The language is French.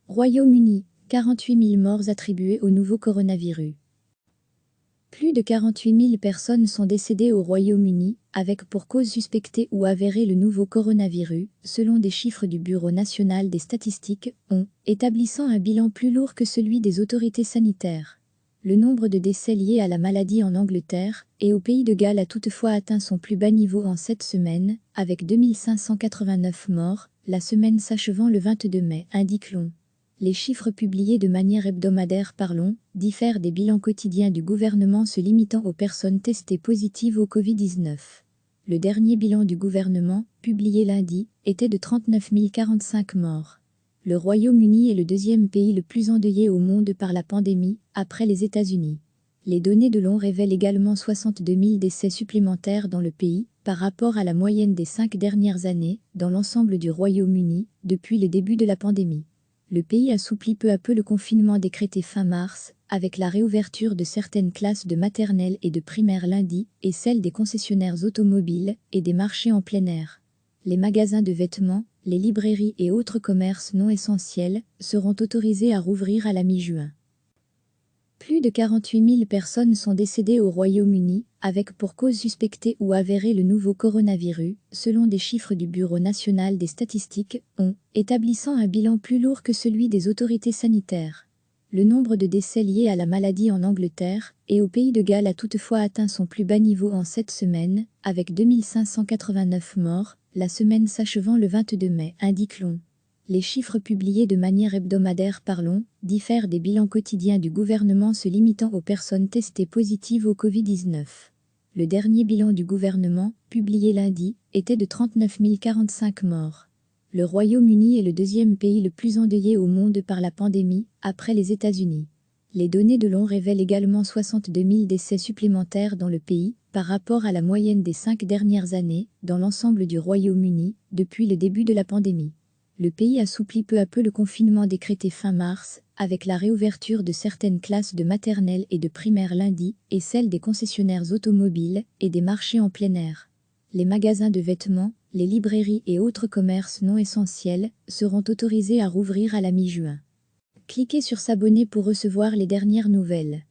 Royaume-Uni, 48 000 morts attribués au nouveau coronavirus. Plus de 48 000 personnes sont décédées au Royaume-Uni, avec pour cause suspectée ou avérée le nouveau coronavirus, selon des chiffres du Bureau national des statistiques, établissant un bilan plus lourd que celui des autorités sanitaires. Le nombre de décès liés à la maladie en Angleterre et au Pays de Galles a toutefois atteint son plus bas niveau en 7 semaines, avec 2589 morts, la semaine s'achevant le 22 mai, indique l'ONU. Les chiffres publiés de manière hebdomadaire par l'ONU diffèrent des bilans quotidiens du gouvernement se limitant aux personnes testées positives au Covid-19. Le dernier bilan du gouvernement, publié lundi, était de 39 045 morts. Le Royaume-Uni est le deuxième pays le plus endeuillé au monde par la pandémie, après les États-Unis. Les données de l'ONU révèlent également 62 000 décès supplémentaires dans le pays, par rapport à la moyenne des 5 dernières années, dans l'ensemble du Royaume-Uni, depuis le début de la pandémie. Le pays assouplit peu à peu le confinement décrété fin mars, avec la réouverture de certaines classes de maternelle et de primaire lundi, et celle des concessionnaires automobiles et des marchés en plein air. Les magasins de vêtements, les librairies et autres commerces non essentiels seront autorisés à rouvrir à la mi-juin. Plus de 48 000 personnes sont décédées au Royaume-Uni, avec pour cause suspectée ou avérée le nouveau coronavirus, selon des chiffres du Bureau national des statistiques, établissant un bilan plus lourd que celui des autorités sanitaires. Le nombre de décès liés à la maladie en Angleterre et au Pays de Galles a toutefois atteint son plus bas niveau en 7 semaines, avec 2589 morts, la semaine s'achevant le 22 mai, indique l'ONU. Les chiffres publiés de manière hebdomadaire par l'ONU diffèrent des bilans quotidiens du gouvernement se limitant aux personnes testées positives au Covid-19. Le dernier bilan du gouvernement, publié lundi, était de 39 045 morts. Le Royaume-Uni est le deuxième pays le plus endeuillé au monde par la pandémie, après les États-Unis. Les données de l'ONU révèlent également 62 000 décès supplémentaires dans le pays, par rapport à la moyenne des 5 dernières années, dans l'ensemble du Royaume-Uni, depuis le début de la pandémie. Le pays assouplit peu à peu le confinement décrété fin mars, avec la réouverture de certaines classes de maternelle et de primaire lundi, et celle des concessionnaires automobiles et des marchés en plein air. Les magasins de vêtements, les librairies et autres commerces non essentiels seront autorisés à rouvrir à la mi-juin. Cliquez sur s'abonner pour recevoir les dernières nouvelles.